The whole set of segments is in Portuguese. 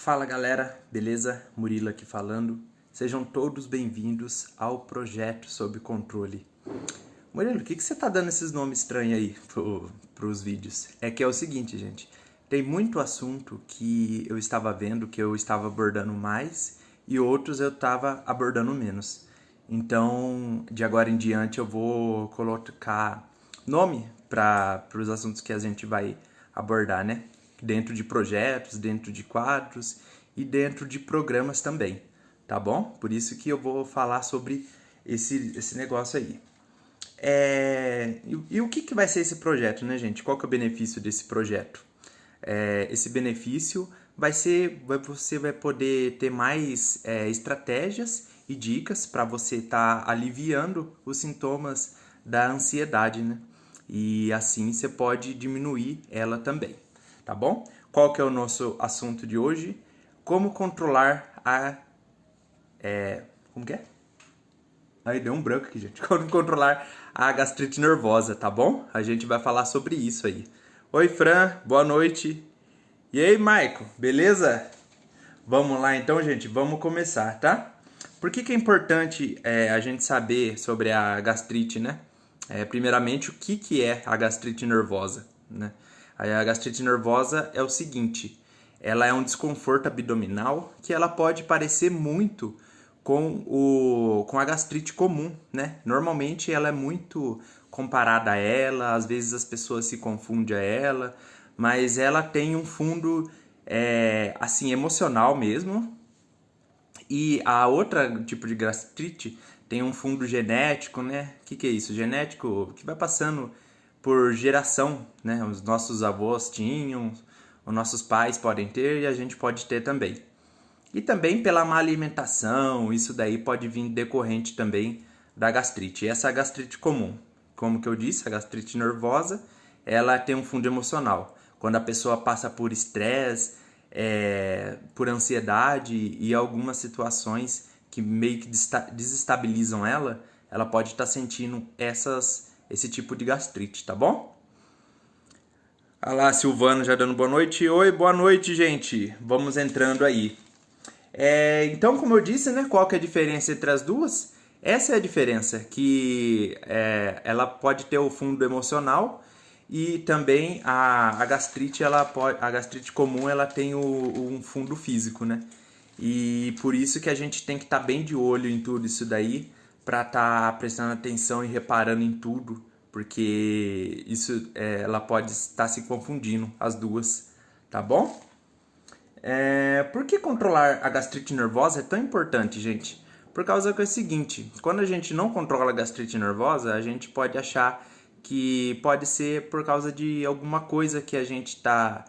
Fala galera, beleza? Murilo aqui falando. Sejam todos bem-vindos ao projeto sob controle. Murilo, o que você tá dando esses nomes estranhos aí pros vídeos? É que é o seguinte, gente. Tem muito assunto que eu estava vendo, que eu estava abordando mais, e outros eu estava abordando menos. Então, de agora em diante, eu vou colocar nome para os assuntos que a gente vai abordar, né? Dentro de projetos, dentro de quadros e dentro de programas também, tá bom? Por isso que eu vou falar sobre esse negócio aí. E o que vai ser esse projeto, né, gente? Qual que é o benefício desse projeto? Esse benefício você vai poder ter mais estratégias e dicas para você estar aliviando os sintomas da ansiedade, né? E assim você pode diminuir ela também, tá bom? Qual que é o nosso assunto de hoje? Como controlar como que é? Aí deu um branco aqui, gente. Como controlar a gastrite nervosa, tá bom? A gente vai falar sobre isso aí. Oi, Fran, boa noite. E aí, Maico, beleza? Vamos lá então, gente, vamos começar, tá? Por que é importante a gente saber sobre a gastrite, né? Primeiramente, o que é a gastrite nervosa, né? A gastrite nervosa é o seguinte, ela é um desconforto abdominal que ela pode parecer muito com a gastrite comum, né? Normalmente ela é muito comparada a ela, às vezes as pessoas se confundem a ela, mas ela tem um fundo assim emocional mesmo. E a outra tipo de gastrite tem um fundo genético, né? O que é isso? Genético que vai passando por geração, né? Os nossos avós tinham, os nossos pais podem ter e a gente pode ter também. E também pela má alimentação, isso daí pode vir decorrente também da gastrite. Essa é a gastrite comum. Como que eu disse, a gastrite nervosa, ela tem um fundo emocional. Quando a pessoa passa por estresse, por ansiedade e algumas situações que meio que desestabilizam ela, ela pode estar sentindo esse tipo de gastrite, tá bom? Olha lá, Silvano já dando boa noite. Oi, boa noite, gente. Vamos entrando aí. Então, como eu disse, né, qual que é a diferença entre as duas? Essa é a diferença, que ela pode ter o fundo emocional e também a gastrite, a gastrite comum, ela tem um fundo físico, né? E por isso que a gente tem que estar bem de olho em tudo isso daí, para estar prestando atenção e reparando em tudo, porque isso ela pode estar se confundindo, as duas, tá bom? Por que controlar a gastrite nervosa é tão importante, gente? Por causa que é o seguinte, quando a gente não controla a gastrite nervosa, a gente pode achar que pode ser por causa de alguma coisa que a gente tá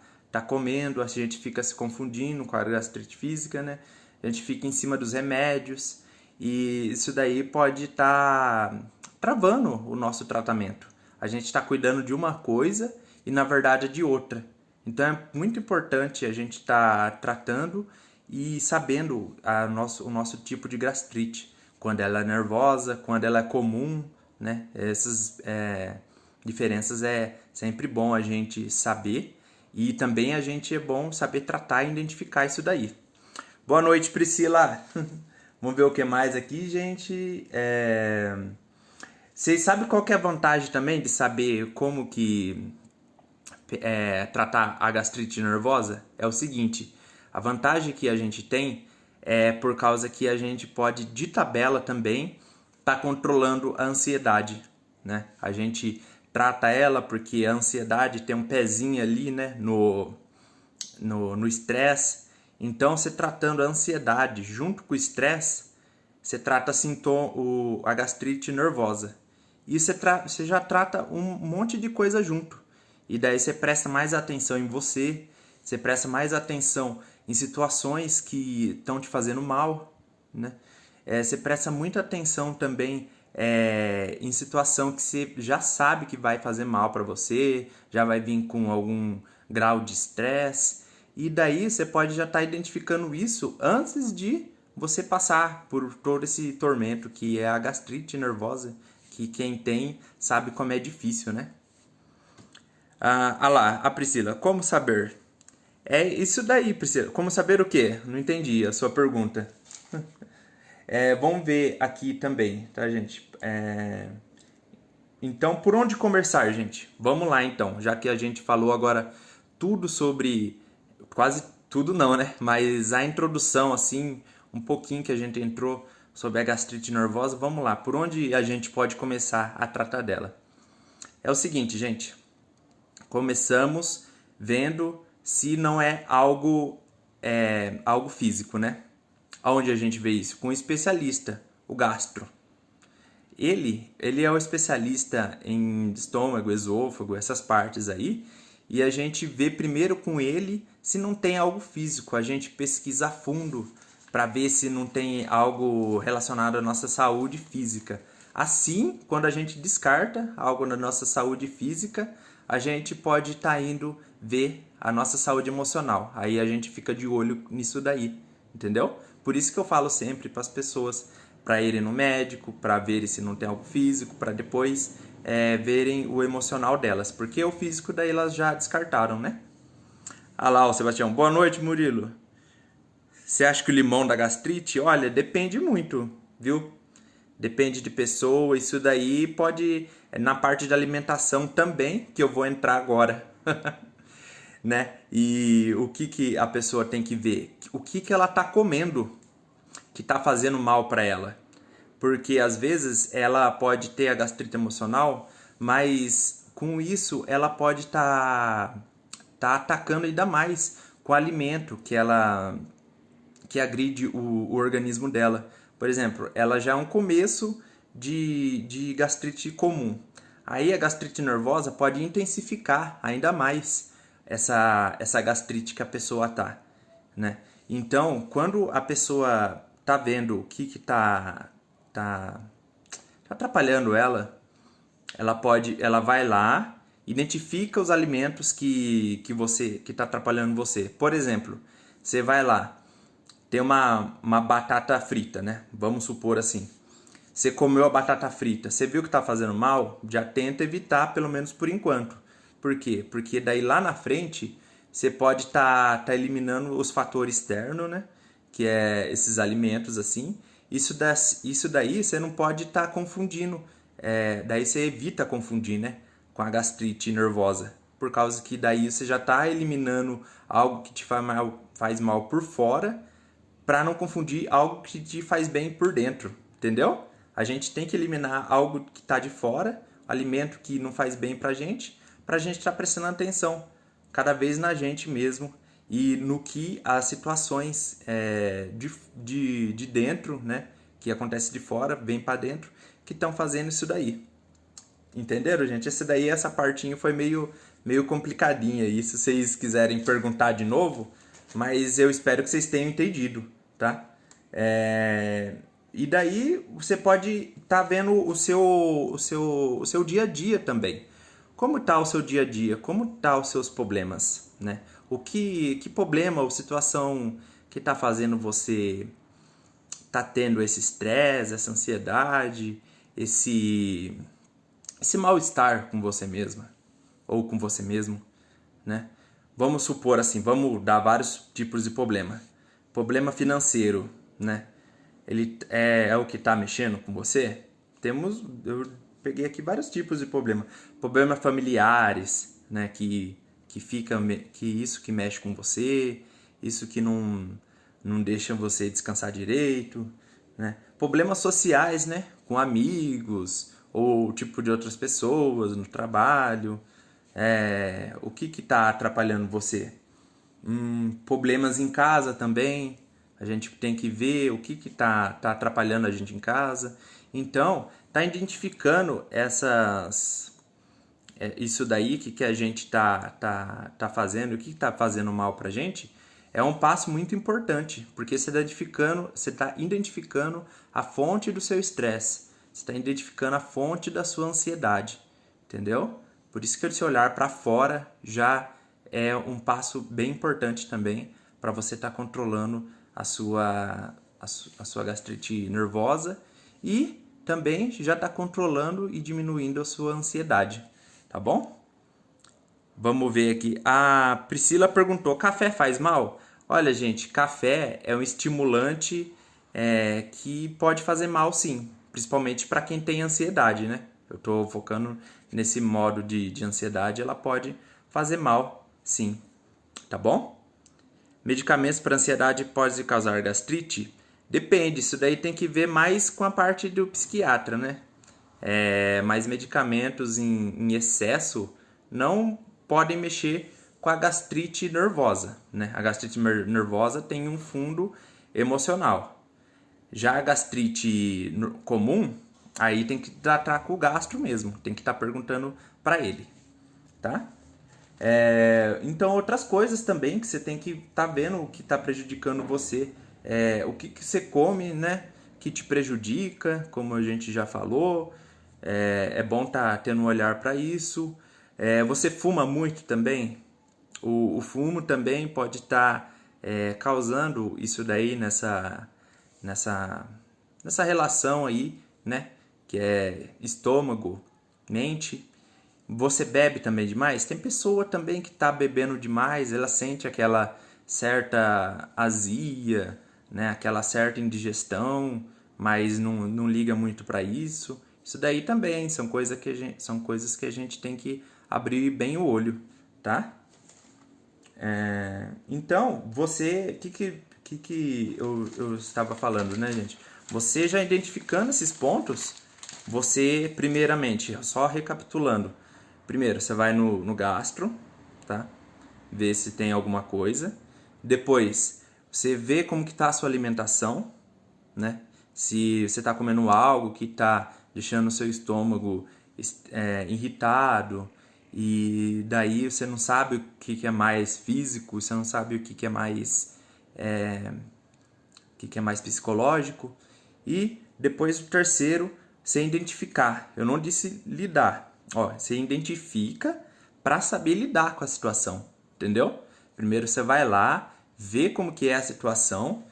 comendo, a gente fica se confundindo com a gastrite física, né? A gente fica em cima dos remédios e isso daí pode estar travando o nosso tratamento. A gente está cuidando de uma coisa e na verdade é de outra. Então é muito importante a gente estar tratando e sabendo o nosso tipo de gastrite. Quando ela é nervosa, quando ela é comum, né? Essas diferenças é sempre bom a gente saber. E também a gente é bom saber tratar e identificar isso daí. Boa noite, Priscila! Vamos ver o que mais aqui, gente. Vocês sabem qual que é a vantagem também de saber como que tratar a gastrite nervosa? É o seguinte, a vantagem que a gente tem é por causa que a gente pode, de tabela também, tá controlando a ansiedade, né? A gente trata ela porque a ansiedade tem um pezinho ali, né, no estresse. Então, você tratando a ansiedade junto com o estresse, você trata a gastrite nervosa. E você já trata um monte de coisa junto. E daí você presta mais atenção em você, você presta mais atenção em situações que estão te fazendo mal, né? Você presta muita atenção também em situação que você já sabe que vai fazer mal para você, já vai vir com algum grau de estresse. E daí você pode já estar identificando isso antes de você passar por todo esse tormento que é a gastrite nervosa, que quem tem sabe como é difícil, né? Lá, a Priscila, como saber? É isso daí, Priscila. Como saber o quê? Não entendi a sua pergunta. Vamos ver aqui também, tá, gente? Então, por onde conversar, gente? Vamos lá, então. Já que a gente falou agora tudo sobre... Quase tudo não, né? Mas a introdução, assim, um pouquinho que a gente entrou sobre a gastrite nervosa, vamos lá. Por onde a gente pode começar a tratar dela? É o seguinte, gente. Começamos vendo se não é algo físico, né? Aonde a gente vê isso? Com um especialista, o gastro. Ele é o especialista em estômago, esôfago, essas partes aí, e a gente vê primeiro com ele se não tem algo físico. A gente pesquisa a fundo para ver se não tem algo relacionado à nossa saúde física. Assim, quando a gente descarta algo na nossa saúde física, a gente pode estar indo ver a nossa saúde emocional. Aí a gente fica de olho nisso daí, entendeu? Por isso que eu falo sempre para as pessoas para irem no médico, para verem se não tem algo físico, para depois verem o emocional delas. Porque o físico daí elas já descartaram, né? Ah lá, o Sebastião. Boa noite, Murilo. Você acha que o limão dá gastrite? Olha, depende muito, viu? Depende de pessoa. Isso daí pode... Na parte de alimentação também, que eu vou entrar agora. Né? E o que a pessoa tem que ver? O que ela tá comendo que tá fazendo mal para ela. Porque às vezes ela pode ter a gastrite emocional, mas com isso ela pode tá atacando ainda mais com o alimento que agride o organismo dela. Por exemplo, ela já é um começo de gastrite comum. Aí a gastrite nervosa pode intensificar ainda mais essa gastrite que a pessoa tá, né? Então, quando a pessoa tá vendo o que tá atrapalhando ela vai lá, identifica os alimentos que tá atrapalhando você. Por exemplo, você vai lá, tem uma batata frita, né? Vamos supor assim. Você comeu a batata frita, você viu que tá fazendo mal, já tenta evitar, pelo menos por enquanto. Por quê? Porque daí lá na frente você pode tá eliminando os fatores externos, né? Que é esses alimentos assim. Isso daí você não pode estar confundindo. Daí você evita confundir, né? Com a gastrite nervosa. Por causa que daí você já está eliminando algo que te faz mal por fora, para não confundir algo que te faz bem por dentro, entendeu? A gente tem que eliminar algo que está de fora, alimento que não faz bem para a gente estar prestando atenção cada vez na gente mesmo e no que as situações de dentro, né, que acontece de fora, vem para dentro, que estão fazendo isso daí. Entenderam, gente? Essa partinha foi meio complicadinha aí, se vocês quiserem perguntar de novo, mas eu espero que vocês tenham entendido, tá? E daí você pode estar vendo o seu dia a dia também. Como está o seu dia a dia? Como tá os seus problemas, né? Que problema ou situação que está fazendo você tá tendo esse estresse, essa ansiedade, esse mal-estar com você mesma ou com você mesmo, né? Vamos supor assim, vamos dar vários tipos de problema. Problema financeiro, né? Ele é o que está mexendo com você? Eu peguei aqui vários tipos de problema. Problemas familiares, né? Que isso que mexe com você, isso que não deixa você descansar direito, né? Problemas sociais, né? Com amigos ou tipo de outras pessoas no trabalho. O que está atrapalhando você? Problemas em casa também. A gente tem que ver o que tá atrapalhando a gente em casa. Então, tá identificando isso daí que a gente tá fazendo, o que tá fazendo mal pra gente, é um passo muito importante, porque você tá identificando a fonte do seu estresse, você está identificando a fonte da sua ansiedade, entendeu? Por isso que esse olhar para fora já é um passo bem importante também para você estar controlando a sua gastrite nervosa e também já está controlando e diminuindo a sua ansiedade, tá bom? Vamos ver aqui. A Priscila perguntou: café faz mal? Olha, gente, café é um estimulante que pode fazer mal, sim. Principalmente para quem tem ansiedade, né? Eu estou focando nesse modo de ansiedade, ela pode fazer mal, sim. Tá bom? Medicamentos para ansiedade podem causar gastrite? Depende, isso daí tem que ver mais com a parte do psiquiatra, né? Mas medicamentos em excesso não podem mexer com a gastrite nervosa, né? A gastrite nervosa tem um fundo emocional. Já a gastrite comum, aí tem que tratar com o gastro mesmo, tem que estar perguntando para ele, tá? Então, outras coisas também que você tem que estar vendo o que está prejudicando você. O que você come, né? Que te prejudica, como a gente já falou. É bom estar tendo um olhar para isso. Você fuma muito também? O fumo também pode estar causando isso daí nessa, nessa relação aí, né? Que é estômago, mente. Você bebe também demais? Tem pessoa também que está bebendo demais, ela sente aquela certa azia, né? Aquela certa indigestão, mas não liga muito para isso. Isso daí também são coisas que a gente tem que abrir bem o olho, tá? Então, você, que eu estava falando, né, gente? Você já identificando esses pontos, você, primeiramente, só recapitulando. Primeiro, você vai no gastro, tá? Ver se tem alguma coisa. Depois, você vê como que tá a sua alimentação, né? Se você está comendo algo que está deixando o seu estômago irritado, e daí você não sabe o que é mais físico, você não sabe o que é mais psicológico. E depois o terceiro, você identificar. Eu não disse lidar. Ó, você identifica para saber lidar com a situação, entendeu? Primeiro você vai lá, vê como que é a situação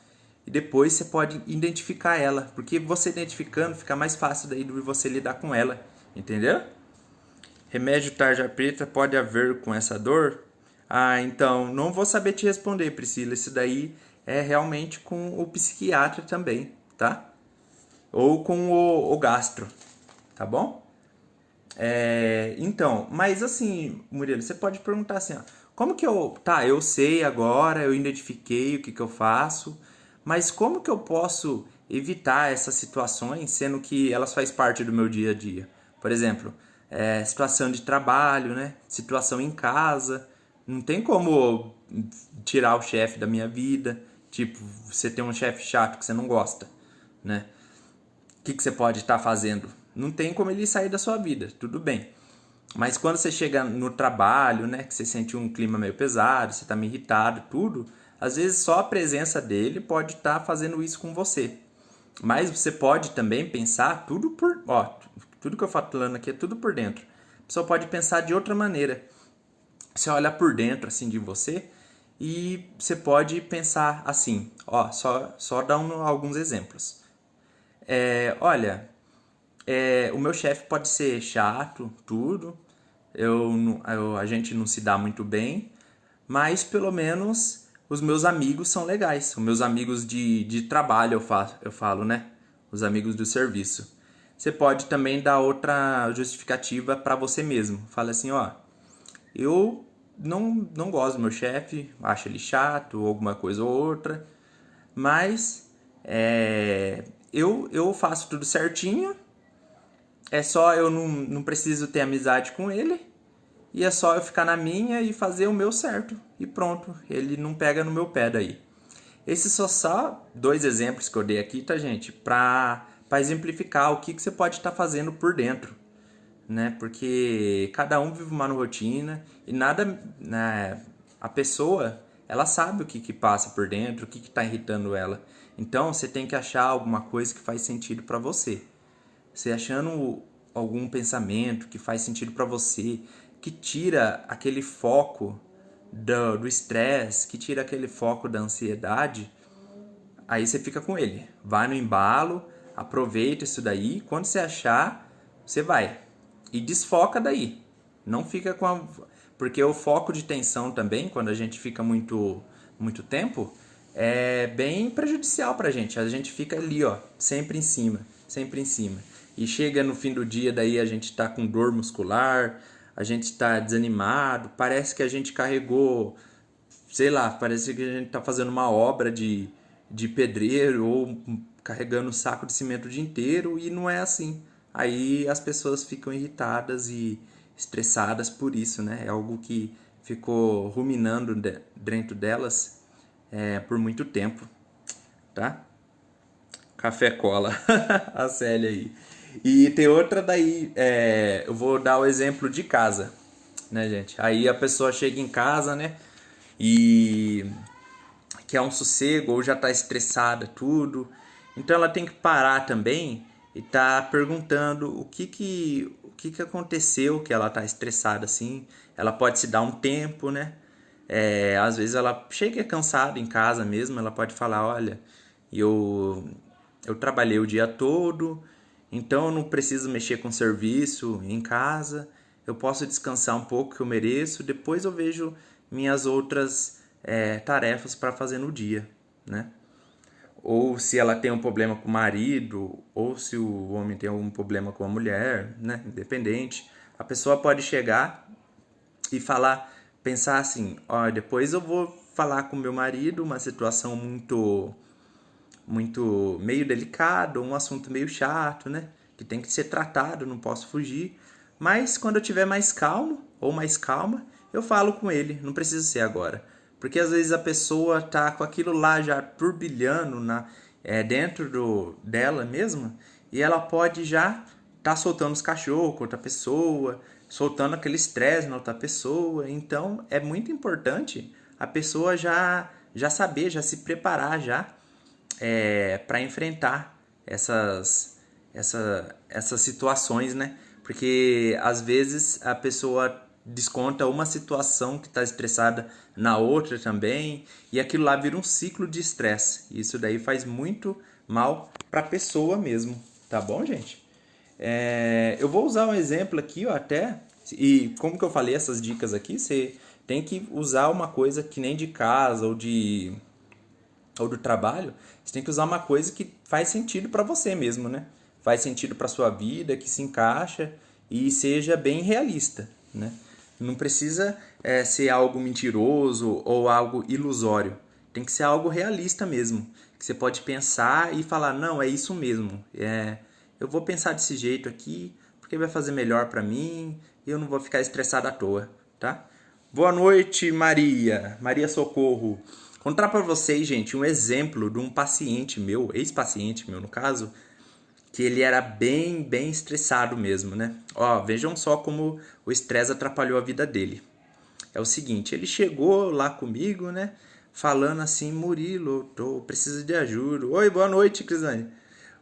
e depois você pode identificar ela, porque você identificando fica mais fácil daí de você lidar com ela, entendeu? Remédio tarja preta pode haver com essa dor? Ah, então, não vou saber te responder, Priscila. Isso daí é realmente com o psiquiatra também, tá? Ou com o gastro, tá bom? Então, mas assim, Murilo, você pode perguntar assim, ó, como que eu... Tá, eu sei agora, eu identifiquei o que eu faço, mas como que eu posso evitar essas situações, sendo que elas fazem parte do meu dia a dia? Por exemplo, situação de trabalho, né? Situação em casa. Não tem como tirar o chefe da minha vida. Tipo, você tem um chefe chato que você não gosta, né? O que você pode estar fazendo? Não tem como ele sair da sua vida, tudo bem. Mas quando você chega no trabalho, né, que você sente um clima meio pesado, você está meio irritado, tudo, às vezes só a presença dele pode estar fazendo isso com você. Mas você pode também pensar tudo por... Ó, tudo que eu falo falando aqui é tudo por dentro. A pessoa pode pensar de outra maneira. Você olha por dentro, assim, de você e você pode pensar assim, ó, só dar alguns exemplos. Olha, o meu chefe pode ser chato, tudo, a gente não se dá muito bem, mas pelo menos os meus amigos são legais. Os meus amigos de trabalho, eu falo, né? Os amigos do serviço. Você pode também dar outra justificativa para você mesmo. Fala assim, ó, eu não gosto do meu chefe, acho ele chato, ou alguma coisa ou outra, mas eu faço tudo certinho, é só eu não preciso ter amizade com ele, e é só eu ficar na minha e fazer o meu certo, e pronto, ele não pega no meu pé daí. Esses são só 2 exemplos que eu dei aqui, tá, gente? Para exemplificar o que você pode estar fazendo por dentro, né? Porque cada um vive uma rotina e nada, né? A pessoa, ela sabe o que passa por dentro, o que está irritando ela. Então, você tem que achar alguma coisa que faz sentido para você. Você achando algum pensamento que faz sentido para você, que tira aquele foco do estresse, que tira aquele foco da ansiedade, aí você fica com ele. Vai no embalo, aproveita isso daí, quando você achar, você vai. E desfoca daí. Não fica com a... Porque o foco de tensão também, quando a gente fica muito tempo, é bem prejudicial pra gente. A gente fica ali, ó, sempre em cima, sempre em cima. E chega no fim do dia, daí a gente tá com dor muscular, a gente tá desanimado, parece que a gente carregou, sei lá, parece que a gente tá fazendo uma obra de pedreiro ou carregando um saco de cimento o dia inteiro e não é assim. Aí as pessoas ficam irritadas e estressadas por isso, né? É algo que ficou ruminando dentro delas por muito tempo, tá? Café cola, a Célia aí. E tem outra daí, eu vou dar o exemplo de casa, né, gente? Aí a pessoa chega em casa, né? E quer um sossego ou já está estressada, tudo. Então ela tem que parar também e tá perguntando o que aconteceu que ela tá estressada assim. Ela pode se dar um tempo, né? Às vezes ela chega cansada em casa mesmo, ela pode falar, olha, eu eu trabalhei o dia todo, então eu não preciso mexer com serviço em casa, eu posso descansar um pouco que eu mereço, depois eu vejo minhas outras tarefas para fazer no dia, né? Ou se ela tem um problema com o marido, ou se o homem tem algum problema com a mulher, né? Independente, a pessoa pode chegar e falar, pensar assim, ó, depois eu vou falar com meu marido uma situação muito meio delicado, um assunto meio chato, né? Que tem que ser tratado, não posso fugir. Mas quando eu tiver mais calmo ou mais calma, eu falo com ele, não precisa ser agora. Porque às vezes a pessoa tá com aquilo lá já turbilhando dentro dela mesma e ela pode já tá soltando os cachorros com outra pessoa, soltando aquele estresse na outra pessoa. Então é muito importante a pessoa já saber, já se preparar já para enfrentar essas situações, né? Porque às vezes a pessoa desconta uma situação que está estressada na outra também, e aquilo lá vira um ciclo de estresse. Isso daí faz muito mal para a pessoa mesmo, tá bom, gente? Eu vou usar um exemplo aqui, ó, até, e como que eu falei essas dicas aqui, você tem que usar uma coisa que nem de casa ou do trabalho, você tem que usar uma coisa que faz sentido para você mesmo, né? Faz sentido para sua vida, que se encaixa e seja bem realista, né? Não precisa ser algo mentiroso ou algo ilusório. Tem que ser algo realista mesmo, que você pode pensar e falar, não, é isso mesmo. Eu vou pensar desse jeito aqui, porque vai fazer melhor para mim e eu não vou ficar estressado à toa, tá? Boa noite, Maria. Maria Socorro. Contar para vocês, gente, um exemplo de um paciente meu, ex-paciente meu no caso, que ele era bem estressado mesmo, né? Ó, vejam só como o estresse atrapalhou a vida dele. É o seguinte, ele chegou lá comigo, né? Falando assim, Murilo, preciso de ajuda. Oi, boa noite, Crisane.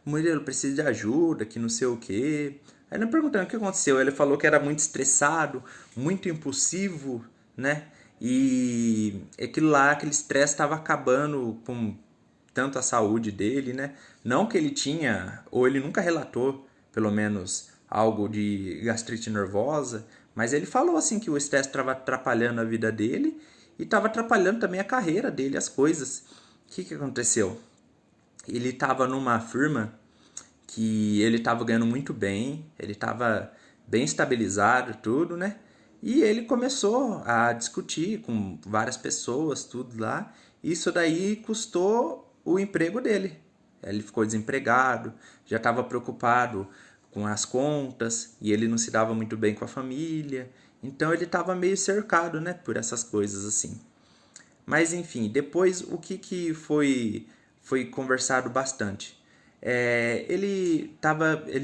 Murilo, preciso de ajuda, que não sei o quê. Aí ele perguntando o que aconteceu. Ele falou que era muito estressado, muito impulsivo, né? E aquilo lá, aquele estresse estava acabando com tanto a saúde dele, né? Não que ele tinha, ou ele nunca relatou, pelo menos, algo de gastrite nervosa, mas ele falou assim que o estresse estava atrapalhando a vida dele e estava atrapalhando também a carreira dele, as coisas. O que aconteceu? Ele estava numa firma que ele estava ganhando muito bem, ele estava bem estabilizado, tudo, né? E ele começou a discutir com várias pessoas, tudo lá. Isso daí custou o emprego dele. Ele ficou desempregado, já estava preocupado com as contas e ele não se dava muito bem com a família. Então ele estava meio cercado, né, por essas coisas assim. Mas enfim, depois o que foi conversado bastante? Ele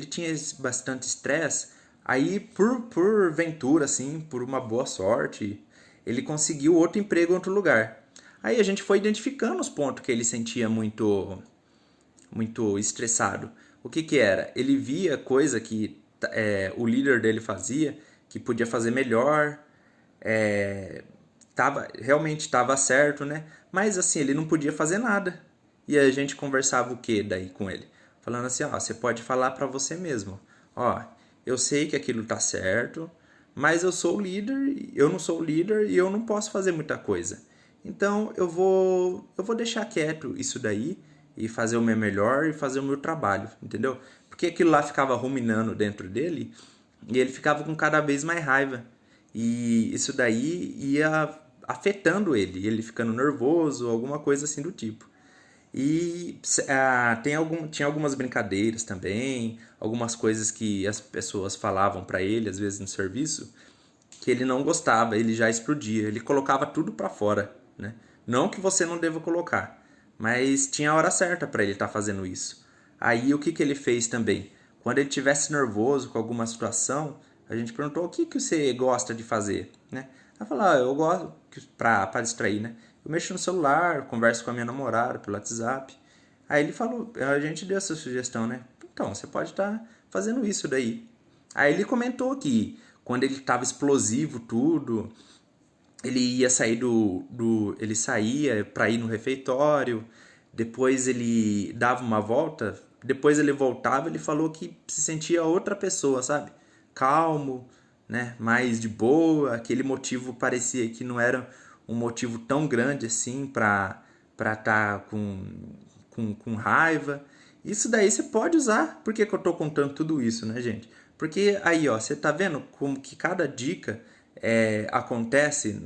tinha bastante estresse, aí por ventura, assim, por uma boa sorte, ele conseguiu outro emprego em outro lugar. Aí a gente foi identificando os pontos que ele sentia muito estressado. O que era? Ele via coisa que o líder dele fazia, que podia fazer melhor, realmente estava certo, né? Mas assim, ele não podia fazer nada. E a gente conversava o que daí com ele? Falando assim, ó, você pode falar para você mesmo. Ó, eu sei que aquilo tá certo, mas eu não sou o líder e eu não posso fazer muita coisa. Então eu vou deixar quieto isso daí e fazer o meu melhor e fazer o meu trabalho, entendeu? Porque aquilo lá ficava ruminando dentro dele e ele ficava com cada vez mais raiva. E isso daí ia afetando ele ficando nervoso, alguma coisa assim do tipo. E tinha algumas brincadeiras também, algumas coisas que as pessoas falavam pra ele, às vezes no serviço, que ele não gostava, ele já explodia, ele colocava tudo pra fora, né? Não que você não deva colocar, mas tinha a hora certa pra ele estar fazendo isso. Aí o que que ele fez também? Quando ele tivesse nervoso com alguma situação, a gente perguntou o que que você gosta de fazer, né? Ela falou, eu gosto pra distrair, né? Eu mexo no celular, converso com a minha namorada pelo WhatsApp. Aí ele falou, a gente deu essa sugestão, né? Então, você pode estar fazendo isso daí. Aí ele comentou que quando ele estava explosivo tudo, ele ia sair ele saía para ir no refeitório, depois ele dava uma volta, depois ele voltava, ele falou que se sentia outra pessoa, sabe? Calmo, né? Mais de boa, aquele motivo parecia que não era um motivo tão grande assim para estar com raiva. Isso daí você pode usar. Por que que eu tô contando tudo isso, né, gente? Porque aí, ó, você tá vendo como que cada dica acontece,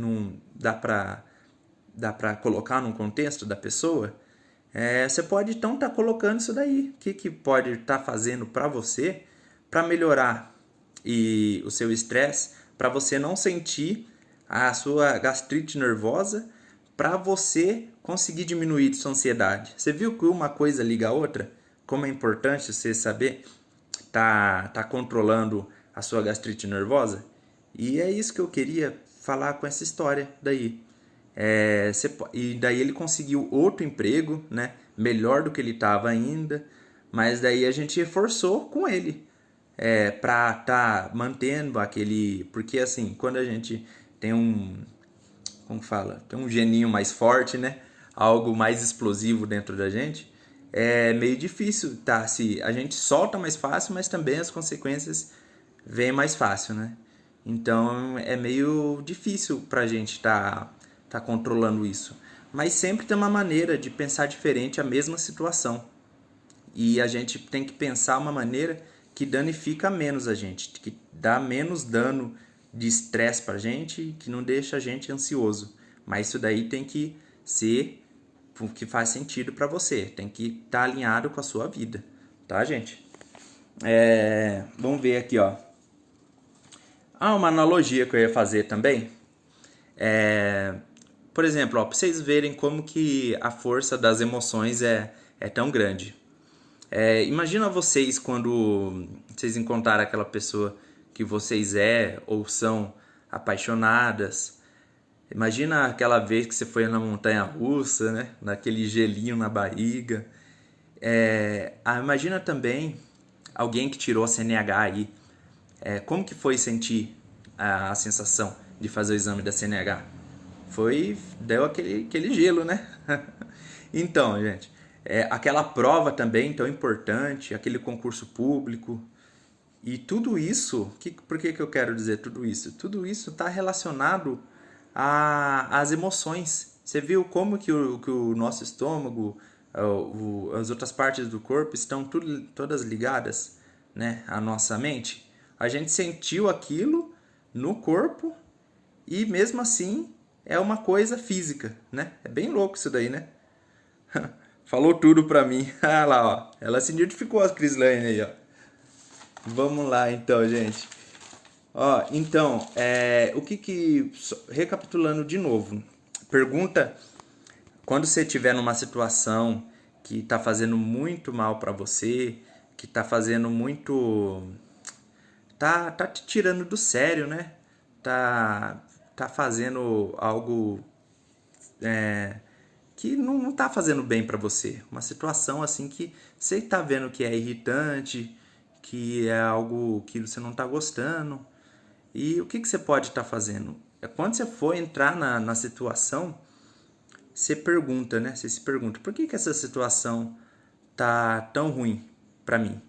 dá pra colocar num contexto da pessoa? Você pode então estar colocando isso daí. O que, que pode estar fazendo para você para melhorar o seu estresse, para você não sentir a sua gastrite nervosa, para você conseguir diminuir sua ansiedade. Você viu que uma coisa liga a outra? Como é importante você saber tá controlando a sua gastrite nervosa? E é isso que eu queria falar com essa história daí. E daí ele conseguiu outro emprego, né? Melhor do que ele estava ainda, mas daí a gente reforçou com ele para tá mantendo aquele, porque assim, quando a gente tem como fala, tem um geninho mais forte, né? Algo mais explosivo dentro da gente, é meio difícil, tá? Se a gente solta mais fácil, mas também as consequências vêm mais fácil, né? Então é meio difícil pra gente tá controlando isso. Mas sempre tem uma maneira de pensar diferente a mesma situação. E a gente tem que pensar uma maneira que danifica menos a gente, que dá menos dano de estresse pra gente, que não deixa a gente ansioso. Mas isso daí tem que ser o que faz sentido para você, tem que estar alinhado com a sua vida, tá, gente? Vamos ver aqui, ó. Uma analogia que eu ia fazer também. Por exemplo, ó, para vocês verem como que a força das emoções é tão grande. Imagina vocês quando vocês encontraram aquela pessoa que vocês ou são apaixonadas. Imagina aquela vez que você foi na montanha russa, né? Naquele gelinho na barriga. Imagina também alguém que tirou a CNH aí. Como que foi sentir a sensação de fazer o exame da CNH? Deu aquele gelo, né? Então, gente, aquela prova também tão importante, aquele concurso público. E tudo isso, por que eu quero dizer tudo isso? Tudo isso está relacionado às emoções. Você viu como que o nosso estômago, as outras partes do corpo estão todas ligadas, né, à nossa mente? A gente sentiu aquilo no corpo e mesmo assim é uma coisa física, né? É bem louco isso daí, né? Falou tudo pra mim. Ah lá, ó. Ela se identificou, a Crislane aí, ó. Vamos lá então, gente. Ó, então, recapitulando de novo. Pergunta, quando você estiver numa situação que tá fazendo muito mal pra você, que tá fazendo muito... Tá te tirando do sério, né? Tá fazendo algo que não tá fazendo bem pra você. Uma situação assim que você tá vendo que é irritante, que é algo que você não tá gostando. E o que você pode estar fazendo? Quando você for entrar na situação, você pergunta, né? Você se pergunta, por que essa situação tá tão ruim pra mim?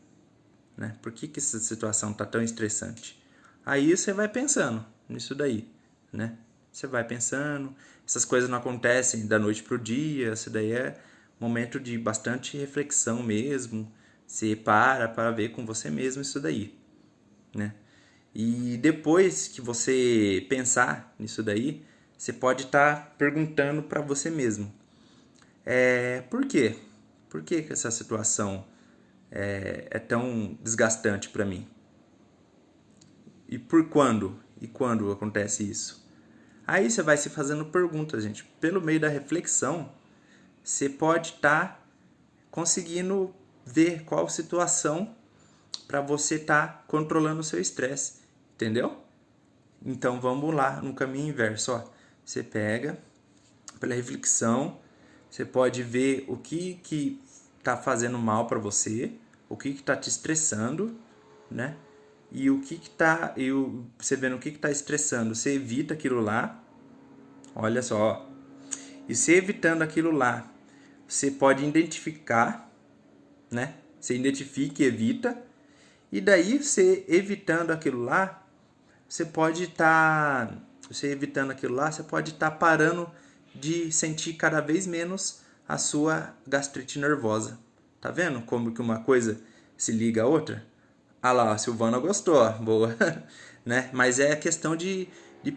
Né? Por que essa situação tá tão estressante? Aí você vai pensando nisso daí, né? Você vai pensando, essas coisas não acontecem da noite pro dia, isso daí é momento de bastante reflexão mesmo. Você para ver com você mesmo isso daí, né? E depois que você pensar nisso daí, você pode estar perguntando para você mesmo: por quê? Por que que essa situação é tão desgastante para mim? E por quando? E quando acontece isso? Aí você vai se fazendo perguntas, gente. Pelo meio da reflexão, você pode estar conseguindo ver qual situação para você estar controlando o seu estresse, entendeu? Então vamos lá no caminho inverso, ó. Você pega pela reflexão, você pode ver o que tá fazendo mal para você, o que tá te estressando, né? E o que tá, você vendo o que tá estressando, você evita aquilo lá. Olha só, ó. E você evitando aquilo lá, você pode identificar, né? Você identifica e evita. E daí, você evitando aquilo lá, você pode estar, você evitando aquilo lá, você pode estar parando de sentir cada vez menos a sua gastrite nervosa. Tá vendo como que uma coisa se liga à outra? Ah lá, a Silvana gostou, boa, né? Mas é questão de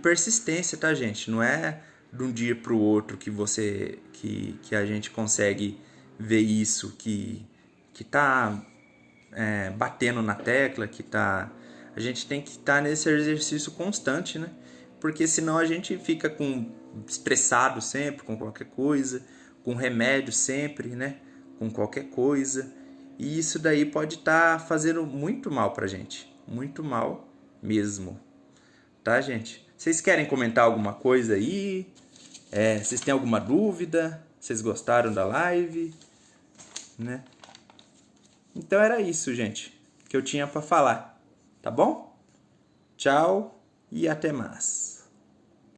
persistência, tá, gente? Não é de um dia para o outro que a gente consegue ver isso, que tá batendo na tecla, a gente tem que estar nesse exercício constante, né? Porque senão a gente fica estressado sempre com qualquer coisa, com remédio sempre, né? Com qualquer coisa. E isso daí pode estar fazendo muito mal pra gente. Muito mal mesmo. Tá, gente? Vocês querem comentar alguma coisa aí? Vocês têm alguma dúvida? Vocês gostaram da live? Né? Então era isso, gente, que eu tinha para falar. Tá bom? Tchau e até mais.